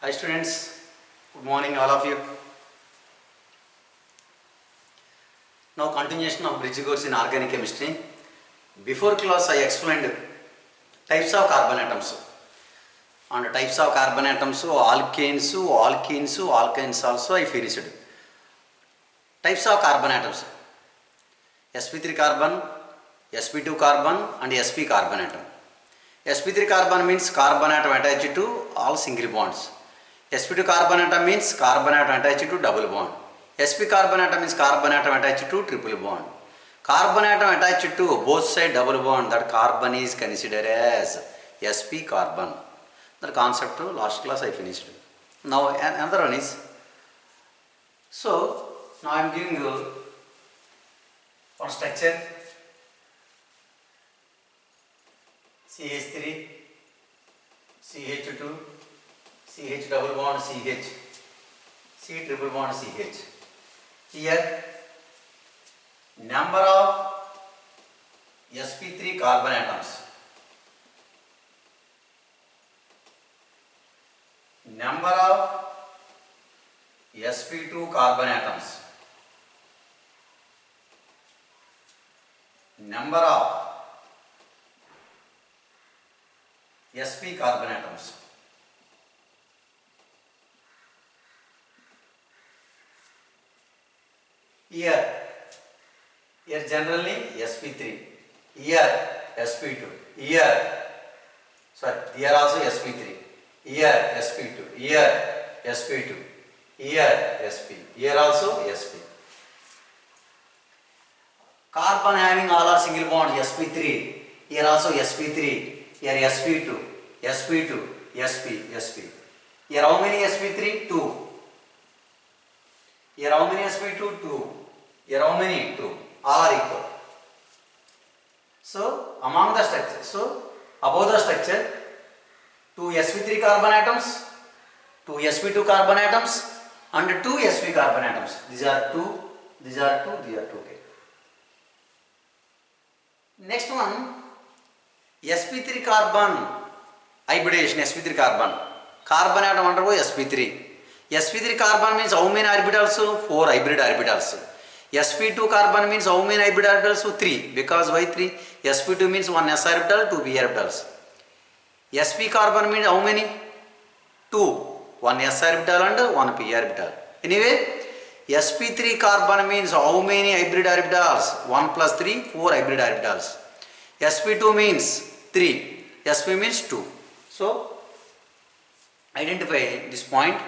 Hi students, good morning all of you. Now continuation of bridge course in organic chemistry. Before class I explained types of carbon atoms. And types of carbon atoms, alkanes, alkynes also I finished. Types of carbon atoms. sp3 carbon, sp2 carbon and sp carbon atom. sp3 carbon means carbon atom attached to all single bonds. sp2 carbon atom means carbon atom attached to double bond. sp carbon atom means carbon atom attached to triple bond. Carbon atom attached to both side double bond, that carbon is considered as sp carbon. The concept last class I finished. Now another one is, so now I am giving you one structure. CH3, CH2, CH double bond CH, C triple bond CH. Here number of sp3 carbon atoms, number of sp2 carbon atoms, number of sp carbon atoms. Here generally sp3, here sp2, here also sp3, here sp2, here sp2, here sp, here also sp. Carbon having all are single bonds sp3, here also sp3, here sp2, sp2, sp. Here how many sp3? 2. Here how many sp2? 2. Here how many? 2. All are equal. So among the structure, so above the structure, 2 sp3 carbon atoms, 2 sp2 carbon atoms and 2 sp carbon atoms. These are 2, these are 2, these are 2. Okay. Next one, sp3 carbon hybridization. sp3 carbon atom undergo sp3. sp3 carbon means how many orbitals? 4 hybrid orbitals. sp2 carbon means how many hybrid orbitals? 3. Because why 3? sp2 means 1 s orbital, 2 p orbitals. sp carbon means how many? 2. 1 s orbital and 1 p orbital. Anyway, sp3 carbon means how many hybrid orbitals? 1 plus 3, 4 hybrid orbitals. sp2 means 3. sp means 2. So identify this point.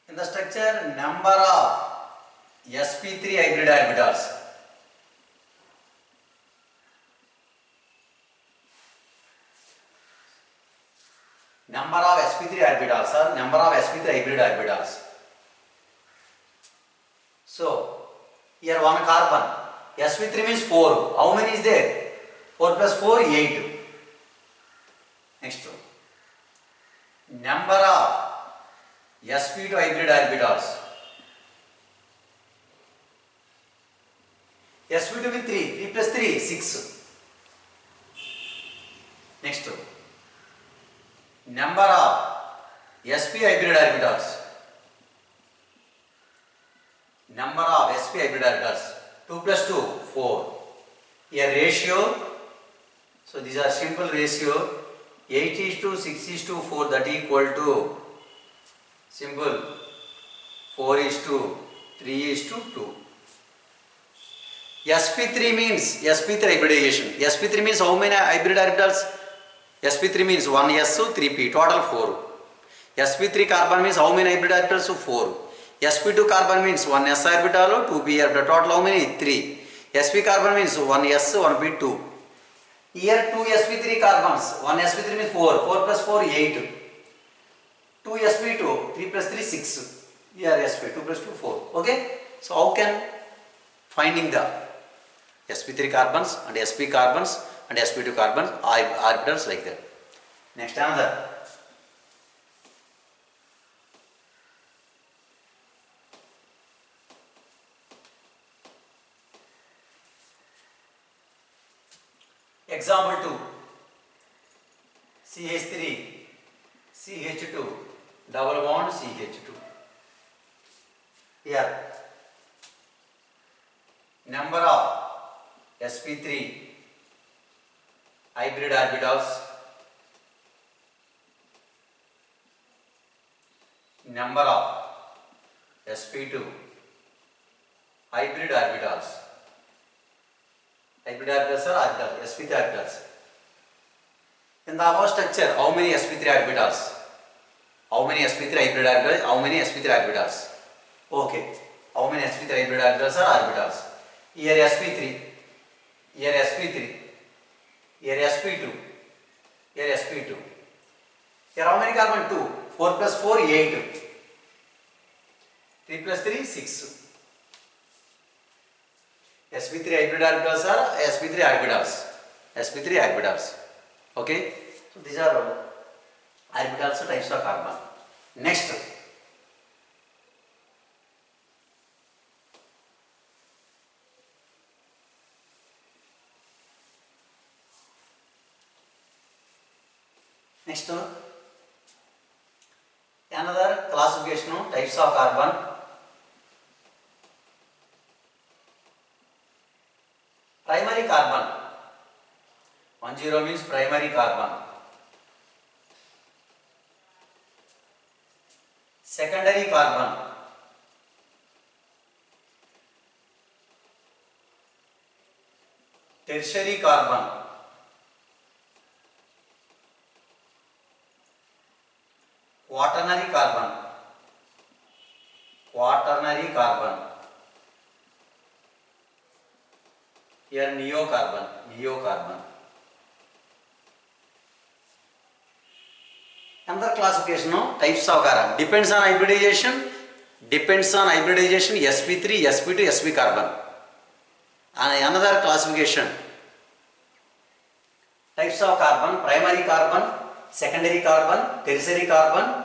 In the structure, number of sp3 hybrid orbitals. Number of sp3 orbitals or number of sp3 hybrid orbitals. So here one carbon, sp3 means 4. How many is there? 4 plus 4, 8. Next one, number of sp2 hybrid orbitals. sp2 means 3. 3 plus 3, 6. Next one, number of sp hybrid orbitals. Number of sp hybrid orbitals. 2 plus 2, 4. Here ratio. So these are simple ratio. 8:6:4, that equal to simple 4:3:2. sp3 means sp3 hybridization. sp3 means how many hybrid orbitals? sp3 means 1 s, 3 p, total 4. sp3 carbon means how many hybrid orbitals? 4. sp2 carbon means 1 s orbital, 2 p orbital, total how many? 3. sp carbon means 1 s, 1 p, 2. Here 2 sp3 carbons, 1 sp3 means 4, 4 plus 4, 8. 2 sp2, 3 plus 3, 6. Here sp, 2 plus 2, 4. Okay? So how can finding the sp3 carbons and sp carbons and sp2 carbons orbitals like that. Next another. Example 2, CH3, CH2, double bond CH2. Here, number of sp3 hybrid orbitals, number of sp2 hybrid orbitals. Hybrid orbitals are orbitals, sp3 orbitals. In the above structure, how many sp3 orbitals? How many sp3 hybrid orbitals? How many sp3 orbitals? Okay. How many sp3 hybrid orbitals are orbitals? Here sp3, here sp3, here sp2, here sp2. Here how many carbon? 2. 4 plus 4, 8. 3 plus 3, 6. sp3 hybrid orbitals are sp3 orbitals. sp3 orbitals. Okay. So these are orbitals types of carbon. Next. Next, another classification of types of carbon. Primary carbon. 10 means primary carbon. Secondary carbon. Tertiary carbon. Quaternary carbon. Quaternary carbon. Here neocarbon. Neocarbon. Another classification of types of carbon. Depends on hybridization. Depends on hybridization. sp3, sp2, sp carbon. And another classification. Types of carbon. Primary carbon, secondary carbon, tertiary carbon,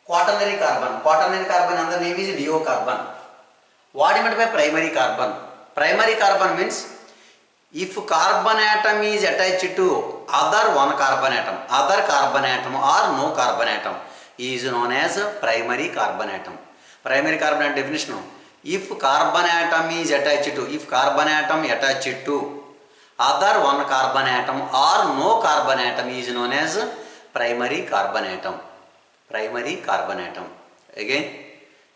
quaternary carbon. Quaternary carbon another name is neocarbon. What do you mean by primary carbon? Primary carbon means if carbon atom is attached to other one carbon atom or no carbon atom is known as primary carbon atom. Primary carbon atom definition: if carbon atom is attached to other one carbon atom or no carbon atom is known as primary carbon atom. Primary carbon atom. Again,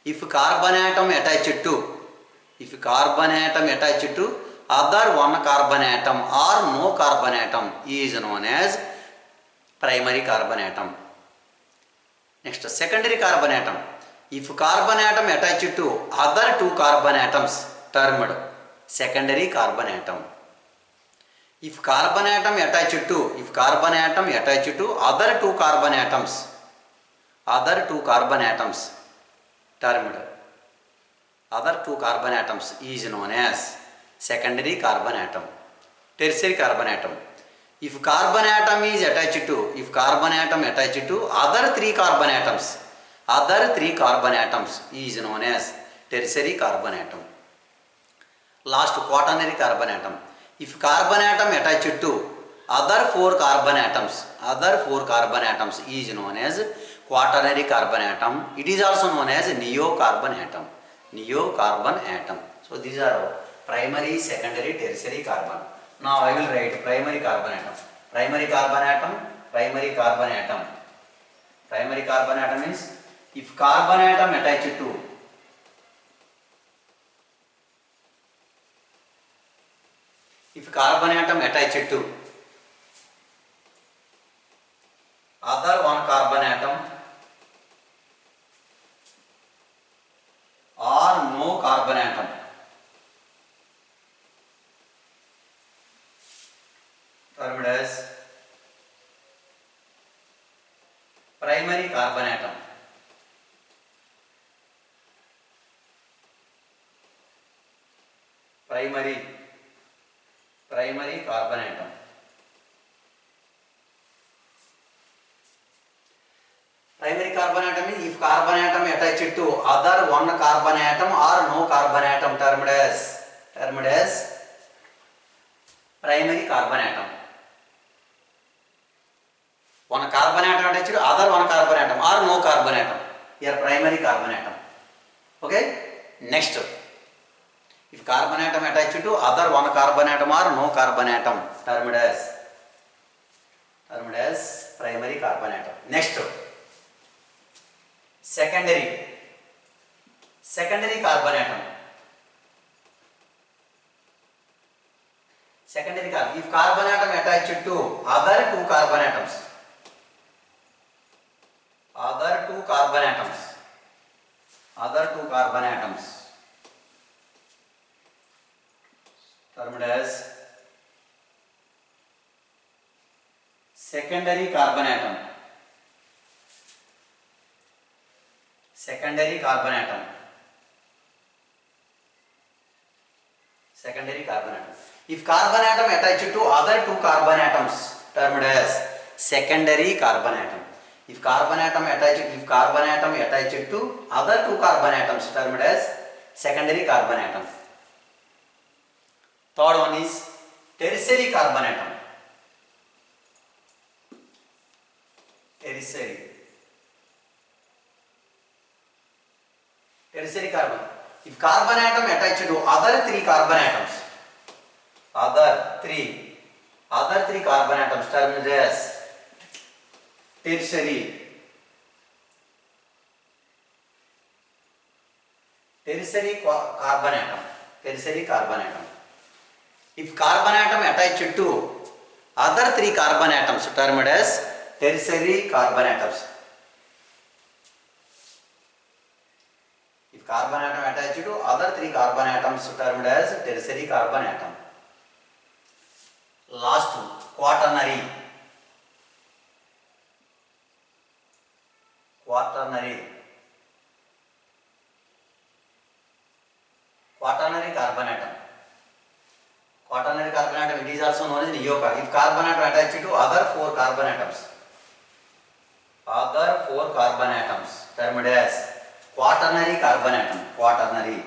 if carbon atom attached to other one carbon atom or no carbon atom is known as primary carbon atom. Next, secondary carbon atom. If carbon atom attached to other two carbon atoms, termed secondary carbon atom. If carbon atom attached to other two carbon atoms, termed other two carbon atoms is known as secondary carbon atom. Tertiary carbon atom. If carbon atom attached to other three carbon atoms is known as tertiary carbon atom. Last, quaternary carbon atom. If carbon atom attached to other four carbon atoms is known as quaternary carbon atom. It is also known as neocarbon atom. Neocarbon atom. So these are primary, secondary, tertiary carbon. Now I will write primary carbon atom. Primary carbon atom means if carbon atom attached to other one carbon atom or no carbon atom, termed as primary carbon atom. Primary carbon atom. Primary carbon atom is if carbon atom attached to other one carbon atom or no carbon atom, termed as primary carbon atom. One carbon atom attached to other one carbon atom or no carbon atom. Here primary carbon atom. Okay. Next, if carbon atom attached to other one carbon atom or no carbon atom, termed as primary carbon atom. Next, secondary carbon atom. Secondary carbon. If carbon atom attached to other two carbon atoms, termed as secondary carbon atom. Secondary carbon atom. If carbon atom attached to other two carbon atoms, termed as secondary carbon atom. If carbon atom attached to other two carbon atoms, termed as secondary carbon atom. Third one is tertiary carbon atom. Tertiary carbon. If carbon atom attached to other three carbon atoms, termed as tertiary carbon atom. If carbon atom attached to other three carbon atoms, termed as tertiary carbon atoms. If carbon atom attached to other three carbon atoms, termed as tertiary carbon atom. Last one, quaternary carbon atom. Quaternary carbon atom, it is also known as neocarbon. If carbon atom attached to other four carbon atoms, termed as quaternary carbon atom. Quaternary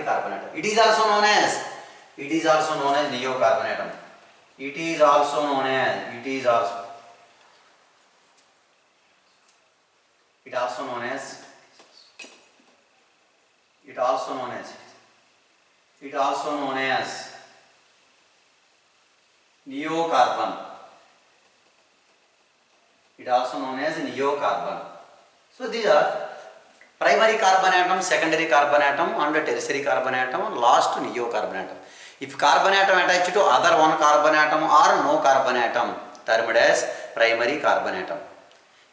carbon atom. It is also known as neocarbon atom. It is also known as neocarbon. So these are primary carbon atom, secondary carbon atom and tertiary carbon atom, last neocarbon atom. If carbon atom attached to other one carbon atom or no carbon atom, termed as primary carbon atom.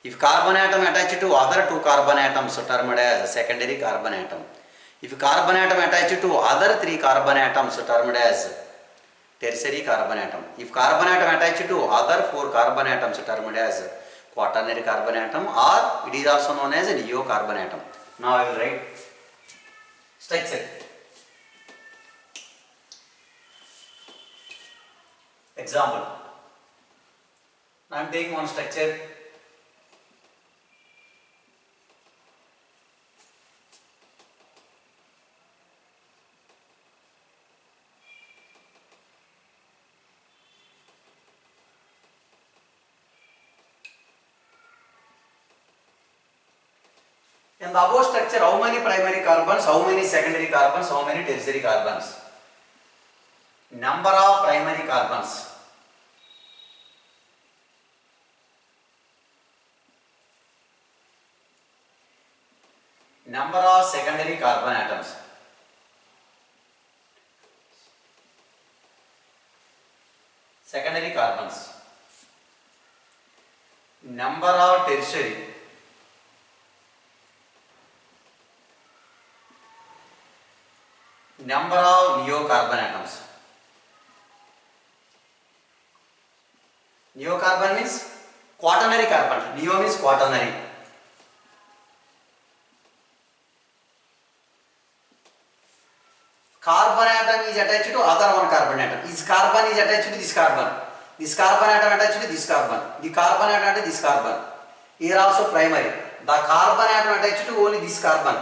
If carbon atom attached to other two carbon atoms, termed as secondary carbon atom. If carbon atom attached to other three carbon atoms, termed as tertiary carbon atom. If carbon atom attached to other four carbon atoms, termed as quaternary carbon atom, or it is also known as neocarbon atom. Now I will write structure. Example. Now I am taking one structure. In the above structure, how many primary carbons, how many secondary carbons, how many tertiary carbons? Number of primary carbons. Number of secondary carbon atoms. Secondary carbons. Number of tertiary. Number of neocarbon atoms. Neocarbon means quaternary carbon. Neo means quaternary. Carbon atom is attached to other one carbon atom. This carbon is attached to this carbon. This carbon atom attached to this carbon. The carbon atom attached to this carbon. Here also primary. The carbon atom attached to only this carbon.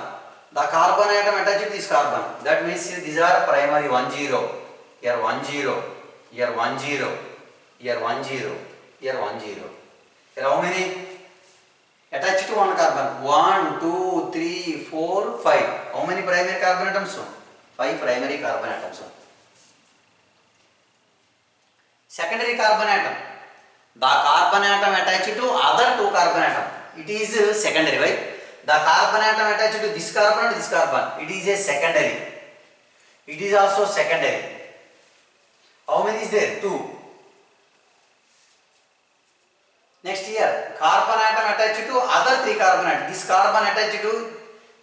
The carbon atom attached to this carbon. That means these are primary 1 0. Here 1 0. Here 1 0. Here 1 0. Here 1 0. Here how many? Attached to one carbon. 1, 2, 3, 4, 5. How many primary carbon atoms? 5 primary carbon atoms. Secondary carbon atom. The carbon atom attached to other 2 carbon atom. It is secondary, right? The carbon atom attached to this carbon and this carbon. It is a secondary. It is also secondary. How many is there? 2. Next here, carbon atom attached to other 3 carbon atom. This carbon attached to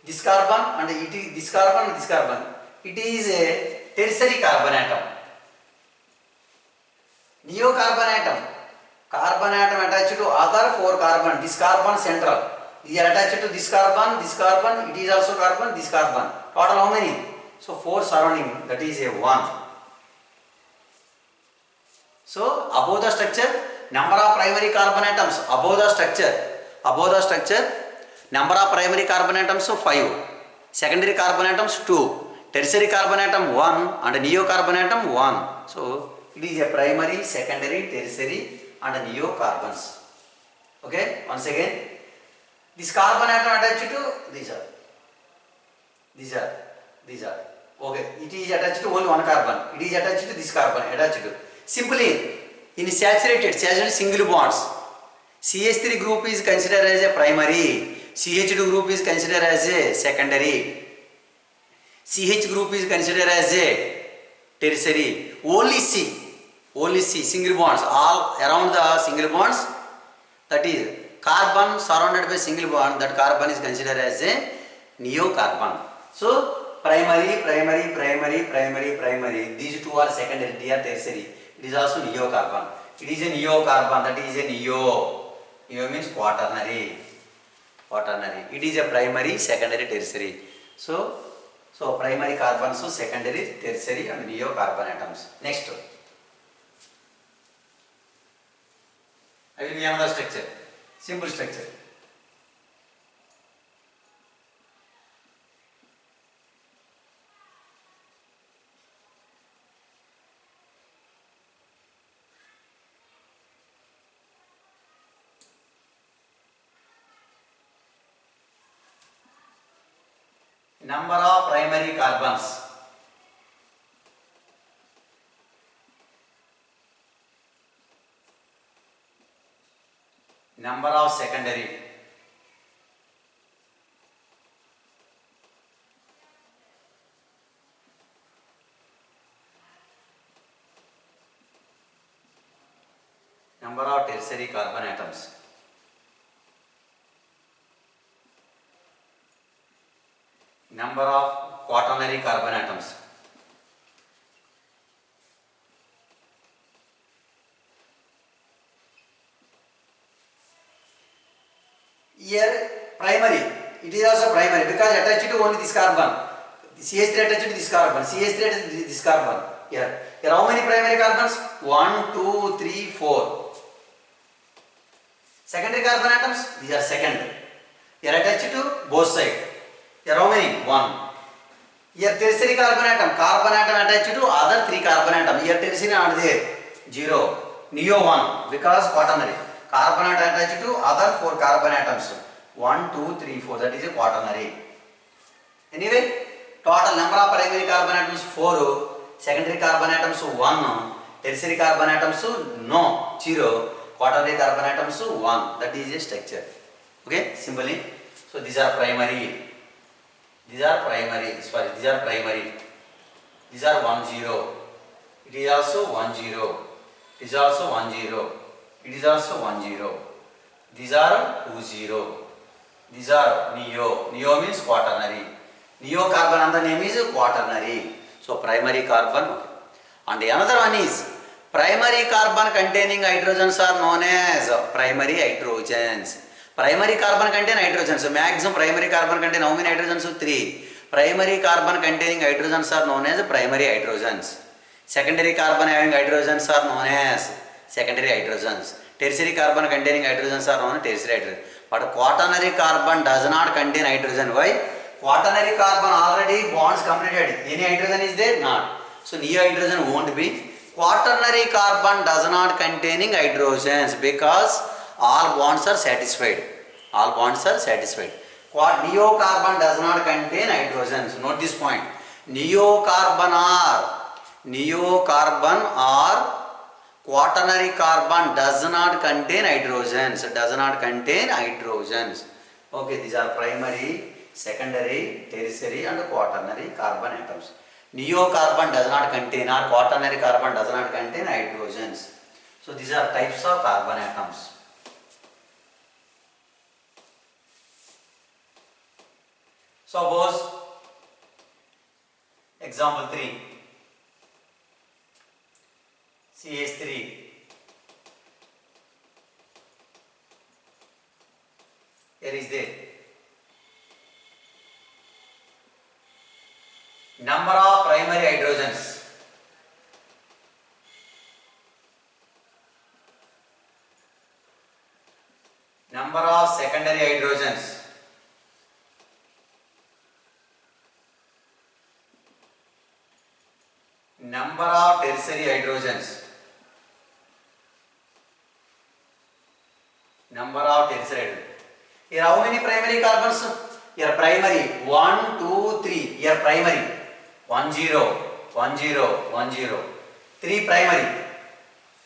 this carbon and it is this carbon and this carbon. It is a tertiary carbon atom. Neocarbon atom. Carbon atom attached to other 4 carbon. This carbon central. Is attached to this carbon, it is also carbon, this carbon. Total how many? So 4 surrounding, that is a 1. So above the structure, number of primary carbon atoms. Above the structure, number of primary carbon atoms 5. Secondary carbon atoms 2. Tertiary carbon atom 1 and neocarbon atom 1. So it is a primary, secondary, tertiary and neocarbons. Okay, once again. This carbon atom attached to these are. Okay, it is attached to only one carbon. It is attached to this carbon. Simply, in saturated single bonds, CH3 group is considered as a primary, CH2 group is considered as a secondary, CH group is considered as a tertiary. Only C single bonds, all around the single bonds, that is carbon surrounded by single bond, that carbon is considered as a neocarbon. So primary. These 2 are secondary, they are tertiary. It is also neocarbon. It is a neocarbon, that is a neo. Neo means quaternary. It is a primary, secondary, tertiary. So primary carbons, so secondary, tertiary and neocarbon atoms. Next, I will give another structure. Simple structure. Number of primary carbons. Number of secondary. Number of tertiary carbon atoms. Number of quaternary carbon atoms. Here primary, it is also primary because attached to only this carbon. CH3 attached to this carbon, CH3 attached to this carbon. Here how many primary carbons? 1, 2, 3, 4. Secondary carbon atoms, these are second. Here attached to both sides. Here how many? 1. Here tertiary carbon atom attached to other 3 carbon atom. Here tertiary not there, 0. Neo 1 because quaternary. Carbon atom attached to other 4 carbon atoms. 1, 2, 3, 4. That is a quaternary. Anyway, total number of primary carbon atoms 4. Secondary carbon atoms 1. Tertiary carbon atoms 0. Quaternary carbon atoms 1. That is a structure. Okay, simply. So these are primary. These are primary. These are 1 0. It is also 1 0. It is also 1 0. It is also 1 0. These are 2 0. These are neo. Neo means quaternary. Neo carbon and the name is quaternary. So primary carbon. Okay. And another one is primary carbon containing hydrogens are known as primary hydrogens. Primary carbon contain hydrogens. So maximum primary carbon contain how many hydrogens? 3. Primary carbon containing hydrogens are known as primary hydrogens. Secondary carbon having hydrogens are known as secondary hydrogens. Tertiary carbon containing hydrogens are known as tertiary hydrogens. But quaternary carbon does not contain hydrogen. Why? Quaternary carbon already bonds completed. Any hydrogen is there? Not. So neo hydrogen won't be. Quaternary carbon does not containing hydrogens because all bonds are satisfied. All bonds are satisfied. Neo carbon does not contain hydrogens. Note this point. Neo carbon or quaternary carbon does not contain hydrogens. Does not contain hydrogens. Okay, these are primary, secondary, tertiary and quaternary carbon atoms. Neo carbon does not contain or quaternary carbon does not contain hydrogens. So these are types of carbon atoms. Suppose example 3, CH3. Here is the number of primary hydrogens. Number of secondary hydrogens. Number of tertiary hydrogens. Number of tertiary hydrogens. Here how many primary carbons? Here primary 1, 2, 3. Here primary 1, 0, 1, 0, 1, 0. 3 primary.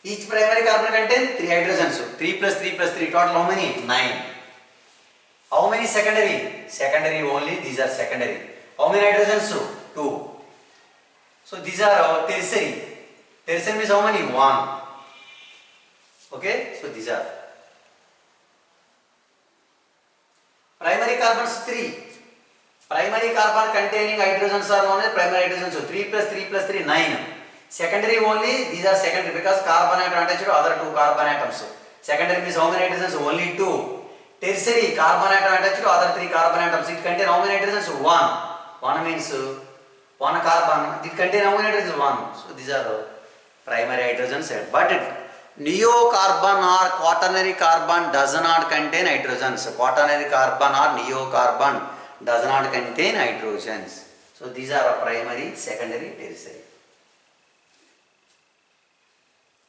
Each primary carbon contains 3 hydrogens. 3 plus 3 plus 3 total how many? 9. How many secondary? Secondary only, these are secondary. How many hydrogens? 2. So these are our tertiary. Tertiary means how many? 1. Okay, so these are. Primary carbons 3. Primary carbon containing hydrogens are known as primary hydrogens. So 3 plus 3 plus 3, 9. Secondary only, these are secondary because carbon atom attached to other 2 carbon atoms. Secondary means how many hydrogens? Only 2. Tertiary, carbon atom attached to other 3 carbon atoms. It contains how many hydrogens? 1. 1 means 1 carbon. It contains how many hydrogens? 1. So these are primary hydrogens. But neo carbon or quaternary carbon does not contain hydrogens. Quaternary carbon or neo carbon does not contain hydrogens. So these are primary, secondary, tertiary.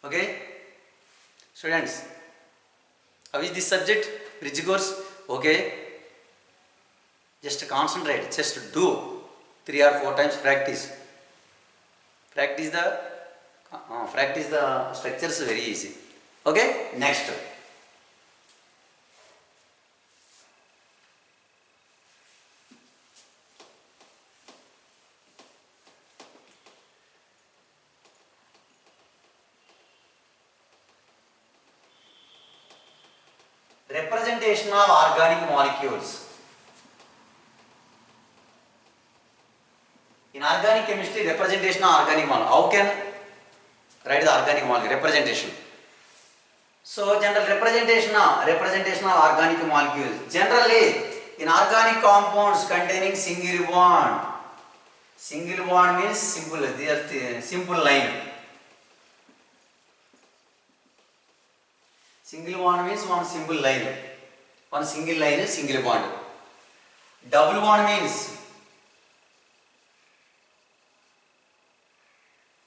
Okay, students, how is this subject? Bridge course? Okay, just concentrate, just do 3 or 4 times practice. Practice the structures very easy. Okay, next. Representation of organic molecules. In organic chemistry, representation of organic molecule. How can write the organic molecule? Representation. So general representation of organic molecules. Generally, in organic compounds containing single bond. Single bond means simple. They are simple line. Single bond means one simple line. One single line is single bond. Double bond means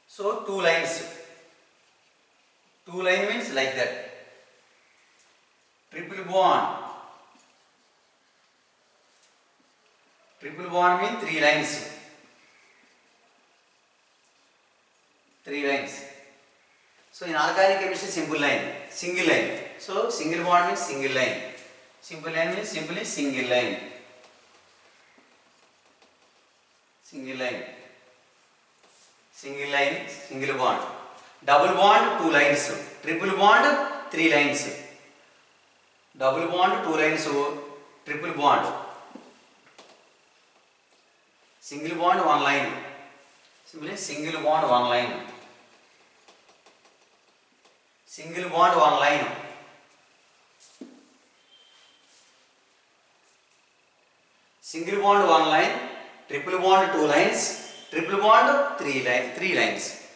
so 2 lines. 2 line means like that. Triple bond. Triple bond means 3 lines. 3 lines. So in organic chemistry, simple line, single line. So single bond means single line. Simple line means simply single line. Single line. Single line, single bond. Double bond, 2 lines. Triple bond, 3 lines. Double bond, 2 lines. Triple bond. Single bond, 1 line. Simply single bond, 1 line. Single bond, 1 line. Single bond, 1 line. Triple bond, 2 lines. Triple bond, 3 lines.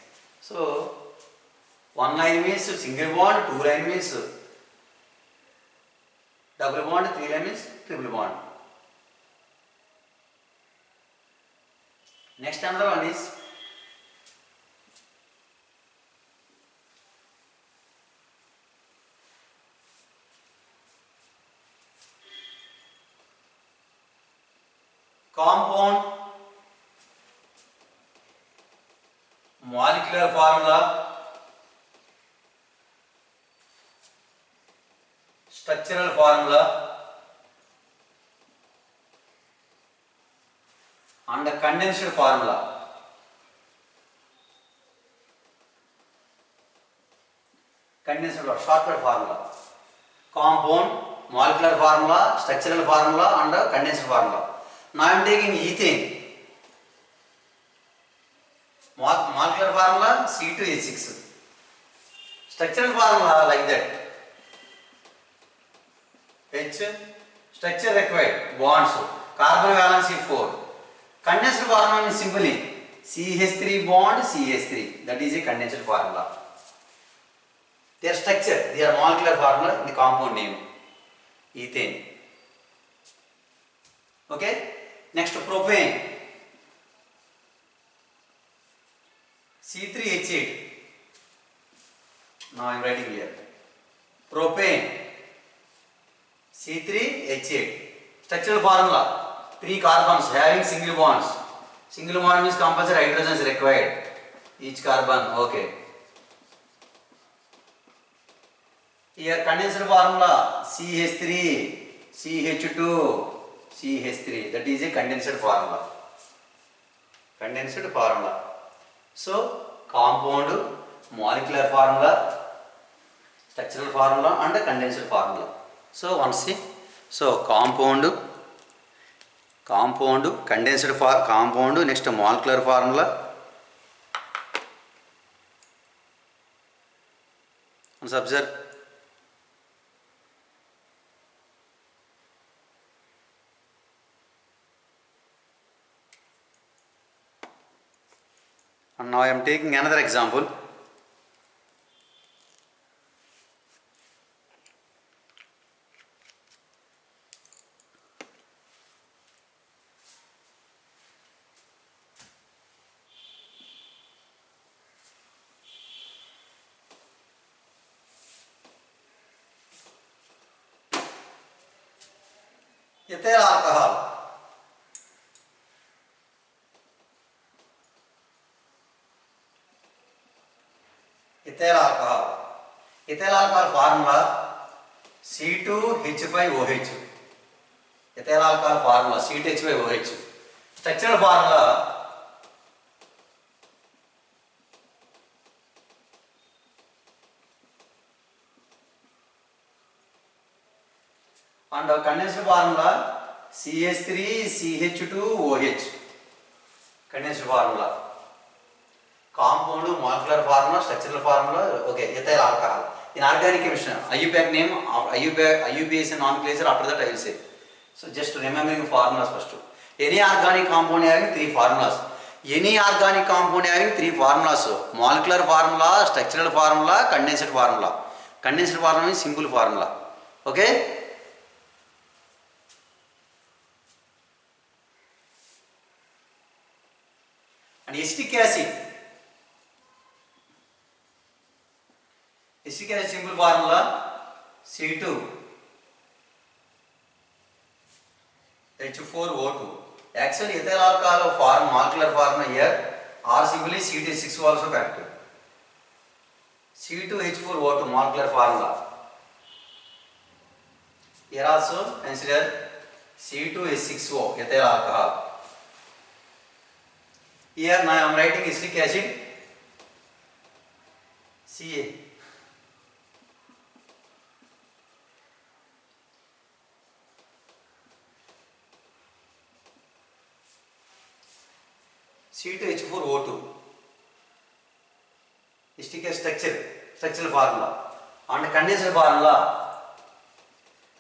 So 1 line means single bond, 2 line means double bond, 3 line means triple bond. Next another one is compound molecular formula, structural formula and the condensed formula. Condensed or shortcut formula. Compound, molecular formula, structural formula and the condensed formula. Now I am taking ethane. Molecular formula C2H6. Structural formula like that. H, structure required, bonds, carbon valency 4. Condensed formula is simply CH3 bond CH3. That is a condensed formula. Their structure, their molecular formula in the compound name, ethane. Okay. Next, propane, C3H8. Now I am writing here. Propane, C3H8. Structural formula, 3 carbons having single bonds. Single bond means compulsory hydrogen is required. Each carbon, okay. Here condensed formula CH3, CH2, CH3. That is a condensed formula. Condensed formula. So compound, molecular formula, structural formula and condensed formula. So once see. So compound, condensed compound, next molecular formula. Once observe. And now I am taking another example. Ethyl alcohol. Ethyl alcohol. Ethyl alcohol formula C2H5OH. Ethyl alcohol formula C2H5OH. Structural formula and condensed formula CH3CH2OH. Condensed formula. Compound, molecular formula, structural formula, okay, ethyl alcohol. In organic chemistry, IUPAC name, IUP is a nomenclature, after that I will say. So just remembering formulas first. Any organic compound having 3 formulas. Any organic compound having 3 formulas. Molecular formula, structural formula, condensed formula. Condensed formula is simple formula. Okay? And acetic acid. Acetic acid simple formula C2H4O2. Actually ethyl alcohol molecular formula here or simply C2H6 also correct. C2H4O2 molecular formula. Here also consider C2H6O ethyl alcohol. Here now I am writing acetic acid Ca. C2H4O2. Acetic acid structural formula and condensed formula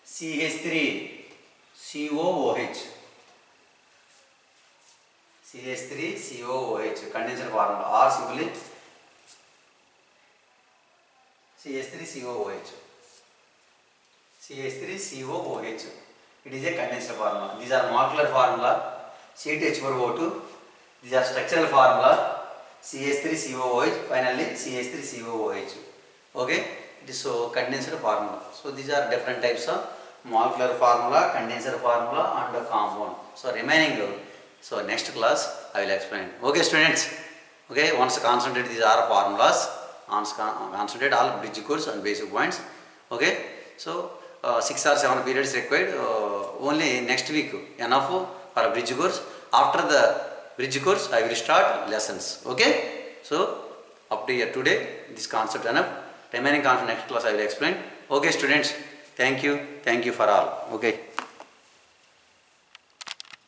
CH3COOH. CH3COOH condensed formula or simply CH3COOH. CH3COOH. It is a condensed formula. These are molecular formula C2H4O2 These are structural formula CH3COOH, finally CH3COOH. Okay, it is so condensed formula. So these are different types of molecular formula, condensed formula and compound. So remaining, so next class I will explain. Okay students, okay, once concentrate these are formulas, concentrate all bridge course and basic points. Okay, so 6 or 7 periods required, only next week enough for a bridge course. After the bridge course I will start lessons. Okay, so up to here today this concept enough. Remaining concept next class I will explain. Okay students, thank you for all. Okay.